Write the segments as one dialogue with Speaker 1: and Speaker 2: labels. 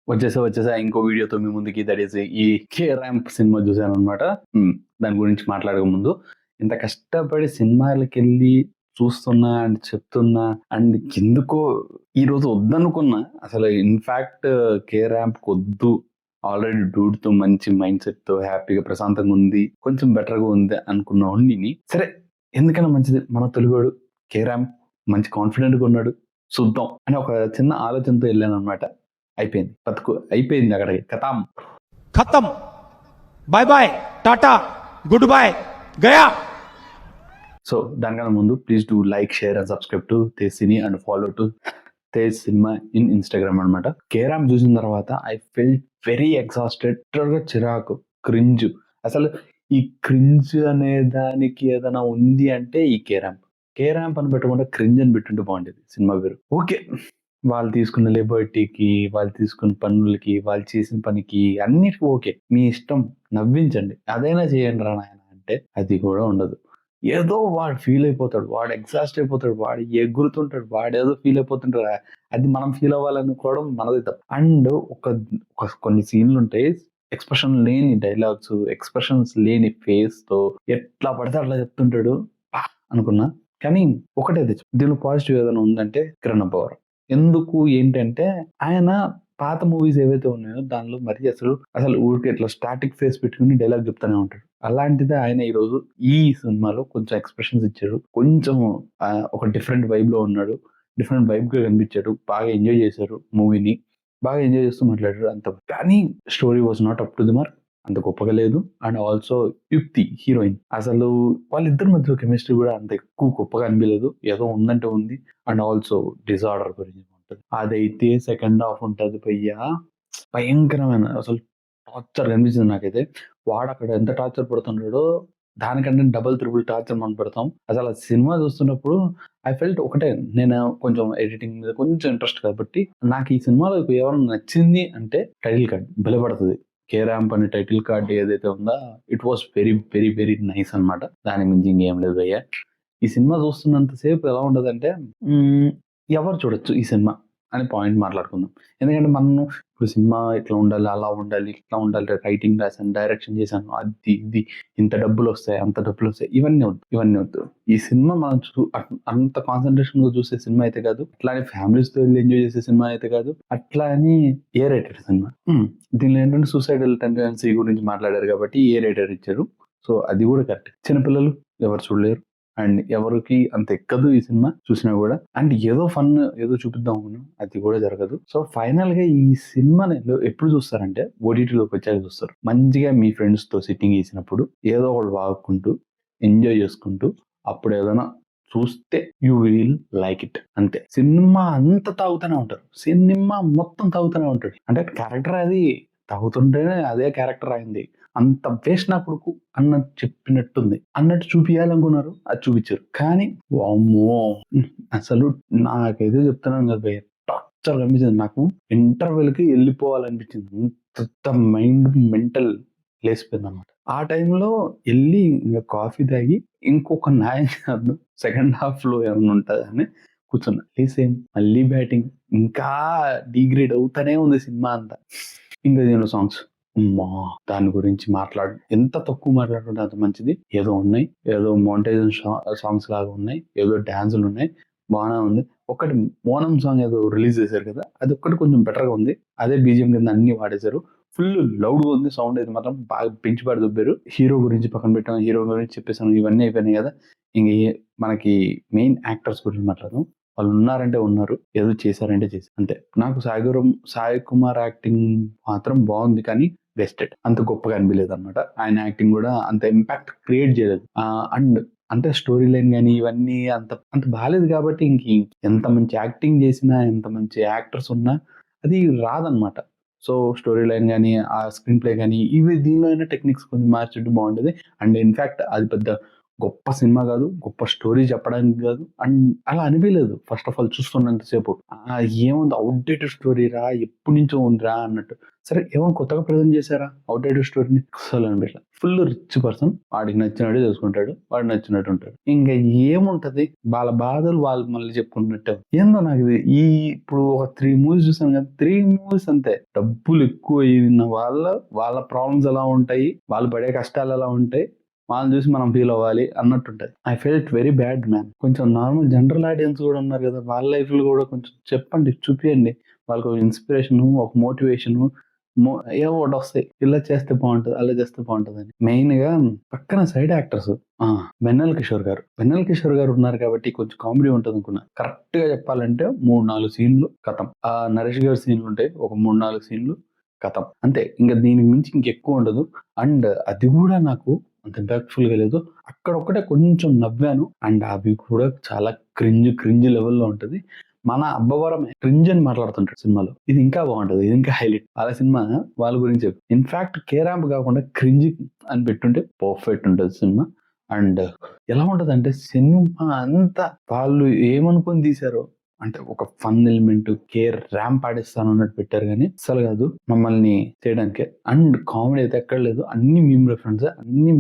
Speaker 1: వచ్చేసా ఇంకో వీడియోతో మీ ముందుకి. దట్ ఈస్ ఈ కే ర్యాంప్ సినిమా చూసాననమాట. దాని గురించి మాట్లాడక ముందు, ఇంత కష్టపడి సినిమాలకెళ్ళి చూస్తున్నా అండ్ చెప్తున్నా అండ్ ఎందుకో ఈరోజు వద్దనుకున్నా. అసలు ఇన్‌ఫాక్ట్ కే ర్యాంప్‌కొద్దు. ఆల్రెడీ డూడ్‌తో మంచి మైండ్ సెట్‌తో హ్యాపీగా ప్రశాంతంగా ఉంది. కొంచెం బెటర్‌గా ఉంది అనుకున్నోడిని, సరే ఎందుకైనా మంచిది మన తెలుగోడు కే ర్యాంప్ మంచి కాన్ఫిడెంట్‌గా ఉన్నాడు. చూద్దాం అని ఒక చిన్న ఆలోచనతో ఎళ్ళాననమాట. అయిపోయింది. అయిపోయింది అక్కడికి.
Speaker 2: खत्म. बाय बाय, टाटा, गुड बाय, गया.
Speaker 1: సో దానికన్నా ముందు please do like, share and subscribe to Tej cine and follow to Tej cinema in Instagram అనమాట. కే ర్యాంప్ చూసిన తర్వాత ఐ ఫెల్ట్ వెరీ ఎగ్జాస్టెడ్. చిరాకు, క్రింజ్. అసలు ఈ క్రింజ్ అనే దానికి ఏదైనా ఉంది అంటే ఈ కే ర్యాంప్. కే ర్యాంప్ అని పెట్టకుండా క్రింజ్ అని పెట్టుంటే బాగుండేది సినిమా పేరు. ఓకే, వాళ్ళు తీసుకున్న లిబర్టీకి, వాళ్ళు తీసుకున్న పనులకి, వాళ్ళు చేసిన పనికి అన్నిటికీ ఓకే. మీ ఇష్టం, నవ్వించండి. అదైనా చేయండి రా నాయన అంటే అది కూడా ఉండదు. ఏదో వాడు ఫీల్ అయిపోతాడు, వాడు ఎగ్జాస్ట్ అయిపోతాడు, వాడు ఎగురుతుంటాడు, వాడేదో ఫీల్ అయిపోతుంటాడు. అది మనం ఫీల్ అవ్వాలనుకోవడం మనది తప్పు. అండ్ కొన్ని సీన్లు ఉంటాయి, ఎక్స్ప్రెషన్ లేని డైలాగ్స్, ఎక్స్ప్రెషన్స్ లేని ఫేస్ తో ఎట్లా పడితే అట్లా చెప్తుంటాడు అనుకున్నా. కానీ ఒకటే దీనిలో పాజిటివ్ ఏదైనా ఉందంటే కిరణ్ అబ్బవరం. ఎందుకు ఏంటంటే ఆయన పాత మూవీస్ ఏవైతే ఉన్నాయో దానిలో మరి అసలు ఊరికే ఇట్లా స్టాటిక్ ఫేస్ పెట్టుకుని డైలాగ్ చెప్తానే ఉంటాడు. అలాంటిదే ఆయన ఈరోజు ఈ సినిమాలో కొంచెం ఎక్స్ప్రెషన్స్ ఇచ్చాడు. కొంచెం ఒక డిఫరెంట్ వైబ్ లో ఉన్నాడు. డిఫరెంట్ వైబ్ గా కనిపించాడు. బాగా ఎంజాయ్ చేశారు మూవీని. బాగా ఎంజాయ్ చేస్తూ మాట్లాడారు అంత. కానీ story was not up to the mark. అంత గొప్పగా లేదు. అండ్ ఆల్సో యుక్తి హీరోయిన్, అసలు వాళ్ళిద్దరి మధ్య కెమిస్ట్రీ కూడా అంత ఎక్కువ గొప్పగా అనిపించలేదు. ఏదో ఉందంటే ఉంది. అండ్ ఆల్సో డిజార్డర్ గురించి ఉంటుంది. అదైతే సెకండ్ హాఫ్ ఉంటుంది భయ్యా, భయంకరమైన అసలు టార్చర్ కనిపించింది నాకైతే. వాడు అక్కడ ఎంత టార్చర్ పడుతున్నాడో దానికంటే డబుల్ త్రిబుల్ టార్చర్ మనం పెడతాం. అసలు ఆ సినిమా చూస్తున్నప్పుడు ఐ ఫెల్ట్ ఒకటే, నేను కొంచెం ఎడిటింగ్ మీద కొంచెం ఇంట్రెస్ట్ కాబట్టి నాకు ఈ సినిమాలో ఎవరైనా నచ్చింది అంటే టైటిల్ కార్డ్ బలపడుతుంది. కే ర్యాంప్ అనే టైటిల్ కార్డ్ ఏదైతే ఉందో it was very very very nice అనమాట. దాని మించి ఇంకేం లేదు భయ్యా. ఈ సినిమా చూస్తున్నంతసేపు ఎలా ఉండదంటే ఎవరు చూడొచ్చు ఈ సినిమా అనే పాయింట్ మాట్లాడుకుందాం. ఎందుకంటే మనం ఇప్పుడు సినిమా ఇట్లా ఉండాలి, అలా ఉండాలి, ఇట్లా ఉండాలి, రైటింగ్ రాశాను, డైరెక్షన్ చేశాను, అది ఇది, ఇంత డబ్బులు వస్తాయి, అంత డబ్బులు వస్తాయి, ఇవన్నీ వద్దు. ఈ సినిమా మనం అంత కాన్సన్ట్రేషన్ గా చూసే సినిమా అయితే కాదు. అట్లా అని ఫ్యామిలీస్ తో వెళ్ళి ఎంజాయ్ చేసే సినిమా అయితే కాదు. అట్లా అని ఏ రేటెడ్ సినిమా. దీనిలో ఏంటంటే సూసైడల్ టెండెన్సీ గురించి మాట్లాడారు కాబట్టి ఏ రేటెడ్ ఇచ్చారు. సో అది కూడా కరెక్ట్. చిన్నపిల్లలు ఎవరు చూడలేరు అండ్ ఎవరికి అంత ఎక్కదు ఈ సినిమా చూసినా కూడా. అండ్ ఏదో ఫన్ ఏదో చూపిద్దాం అది కూడా జరగదు. సో ఫైనల్ గా ఈ సినిమాని ఎప్పుడు చూస్తారంటే ఓటీటీలోకి వచ్చాక చూస్తారు. మంచిగా మీ ఫ్రెండ్స్ తో సిట్టింగ్ చేసినప్పుడు ఏదో ఒకటి వాగుకుంటూ ఎంజాయ్ చేసుకుంటూ అప్పుడు ఏదైనా చూస్తే యూ విల్ లైక్ ఇట్. అంతే. సినిమా అంతా తాగుతూనే ఉంటారు. సినిమా మొత్తం తాగుతూనే ఉంటాడు. అంటే క్యారెక్టర్ అది తాగుతుంటేనే అదే క్యారెక్టర్ అయింది. అంత వేస్ట్ నా కొడుకు అన్నట్టు చెప్పినట్టుంది. అన్నట్టు చూపియాలనుకున్నారు, అది చూపించారు. కానీ వామ్మో, అసలు నాకైతే చెప్తున్నాను కదా భయ్య, టార్చర్ కనిపించింది నాకు. ఇంటర్వెల్ కి వెళ్ళిపోవాలనిపించింది. అంత మైండ్ మెంటల్ లేసిపోయింది అనమాట. ఆ టైంలో వెళ్ళి ఇంకా కాఫీ తాగి ఇంకొక న్యాయం చేద్దాం, సెకండ్ హాఫ్ లో ఏమైనా ఉంటుంది అని కూర్చున్నా. సేమ్ మళ్ళీ బ్యాటింగ్, ఇంకా డిగ్రేడ్ అవుతానే ఉంది సినిమా అంతా. ఇంకా దీనిలో సాంగ్స్ దాని గురించి ఎంత తక్కువ మాట్లాడుకుంటే అంత మంచిది. ఏదో ఉన్నాయి, ఏదో మౌంటైజన్ సాంగ్స్ లాగా ఉన్నాయి, ఏదో డాన్సులు ఉన్నాయి, బాగానే ఉంది. ఒకటి మోనం సాంగ్ ఏదో రిలీజ్ చేశారు కదా, అది ఒక్కటి కొంచెం బెటర్ గా ఉంది. అదే బీజిఎం కింద అన్ని వాడేశారు. ఫుల్ లౌడ్ గా ఉంది సౌండ్. అయితే మాత్రం బాగా పెంచి పాడి దుబ్బారు. హీరో గురించి పక్కన పెట్టాను, హీరో గురించి చెప్పేసాను, ఇవన్నీ అయిపోయినాయి కదా. ఇంక మనకి మెయిన్ యాక్టర్స్ గురించి మాట్లాడదాం. వాళ్ళు ఉన్నారంటే ఉన్నారు, ఏదో చేశారంటే చేశారు అంతే. నాకు సాయి కుమార్ యాక్టింగ్ మాత్రం బాగుంది, కానీ వెస్టెడ్. అంత గొప్పగా అనిపించలేదు అనమాట. ఆయన యాక్టింగ్ కూడా అంత ఇంపాక్ట్ క్రియేట్ చేయలేదు. అండ్ అంటే స్టోరీ లైన్ కానీ ఇవన్నీ అంత అంత బాగాలేదు కాబట్టి ఎంత మంచి యాక్టింగ్ చేసినా, ఎంత మంచి యాక్టర్స్ ఉన్నా అది రాదనమాట. సో స్టోరీ లైన్ కానీ, ఆ స్క్రీన్ ప్లే కానీ, ఇవి దీనిలో అయినా టెక్నిక్స్ కొంచెం మార్చుంటే బాగుండేది. అండ్ ఇన్ఫాక్ట్ అది పెద్ద గొప్ప సినిమా కాదు, గొప్ప స్టోరీ చెప్పడానికి కాదు, అండ్ అలా అనిపించలేదు ఫస్ట్ ఆఫ్ ఆల్ చూస్తున్నంతసేపు. ఏముంది అవుట్డేటెడ్ స్టోరీ రా, ఎప్పటి నుంచో ఉందిరా అన్నట్టు. సరే ఏమైనా కొత్తగా ప్రజెంట్ చేశారా అవుట్డేటెడ్ స్టోరీని? అసలు అనిపించలేదు. ఫుల్ రిచ్ పర్సన్, వాడికి నచ్చినట్టు చేసుకుంటాడు, వాడు నచ్చినట్టు ఉంటాడు. ఇంకా ఏముంటది, వాళ్ళ బాధలు వాళ్ళు మళ్ళీ చెప్పుకుంటున్నట్టు. ఏందో నాకు ఇది ఇప్పుడు ఒక 3 మూవీస్ చూసాను కదా, 3 మూవీస్ అంతే. డబ్బులు ఎక్కువ అయిన వాళ్ళ ప్రాబ్లమ్స్ ఎలా ఉంటాయి, వాళ్ళు పడే కష్టాలు ఎలా ఉంటాయి, వాళ్ళని చూసి మనం ఫీల్ అవ్వాలి అన్నట్టుంటది. I felt very bad man. కొంచెం నార్మల్ జనరల్ ఆడియన్స్ కూడా ఉన్నారు కదా, వాళ్ళ లైఫ్ లో కూడా కొంచెం చెప్పండి, చూపియండి. వాళ్ళకు ఇన్స్పిరేషన్, ఒక మోటివేషన్ ఏవో ఒకటి వస్తాయి. ఇలా చేస్తే బాగుంటది, అలా చేస్తే బాగుంటది అని. మెయిన్ గా పక్కన సైడ్ యాక్టర్స్ వెన్నెల కిషోర్ గారు ఉన్నారు కాబట్టి కొంచెం కామెడీ ఉంటుంది అనుకున్నా. కరెక్ట్ గా చెప్పాలంటే 3-4 సీన్లు కథం. నరేష్ గారి సీన్లు ఉంటాయి, ఒక 3-4 సీన్లు కథం, అంతే. ఇంకా దీనికి మించి ఇంకెక్కువ ఉండదు. అండ్ అది కూడా నాకు అంత ఇంపాక్ట్ఫుల్ గా లేదు. అక్కడ ఒక్కటే కొంచెం నవ్వాను. అండ్ అవి కూడా చాలా క్రింజ్ లెవెల్లో ఉంటది. మన అబ్బవరం క్రింజ్ అని మాట్లాడుతుంటాడు సినిమాలో. ఇది ఇంకా బాగుంటది, ఇది ఇంకా హైలైట్. వాళ్ళ సినిమా వాళ్ళ గురించి చెప్పు. ఇన్ఫాక్ట్ కేరాంప్ కాకుండా క్రింజ్ అని పెట్టుంటే పర్ఫెక్ట్ ఉంటుంది సినిమా. అండ్ ఎలా ఉంటది అంటే సినిమా అంతా వాళ్ళు ఏమనుకొని తీశారో, అంటే ఒక ఫన్ ఎలిమెంట్, ర్యాంప్ ఆడిస్తాను అన్నట్టు పెట్టారు కానీ అసలు కాదు, మమ్మల్ని చేయడానికి. అండ్ కామెడీ అయితే ఎక్కడ లేదు, అన్ని మీమ్ రెఫరెన్స్, అన్ని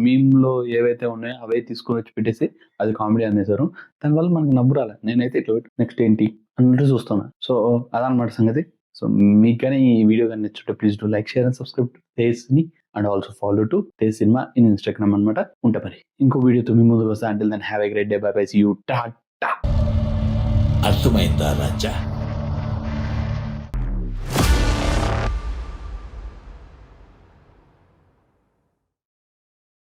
Speaker 1: మీమ్ లో ఏవైతే ఉన్నాయో అవే తీసుకొని వచ్చి పెట్టేసి అది కామెడీ అనేసారు. దానివల్ల మనకు నవ్వు రాలే. నేనైతే ఇట్లా నెక్స్ట్ ఏంటి అన్నట్టు చూస్తున్నా. సో అదనమాట సంగతి. సో మీకు కానీ ఈ వీడియో కానీ నచ్చుంటే please do like, share and subscribe to తేజ్ని and also follow to Tej cinema in Instagram అనమాట. ఉంటా మరి ఇంకో వీడియోతో మీ ముందుకు వస్తా. Until then have a great day, bye bye, see you, tata.
Speaker 3: అర్థమైందా రాజా?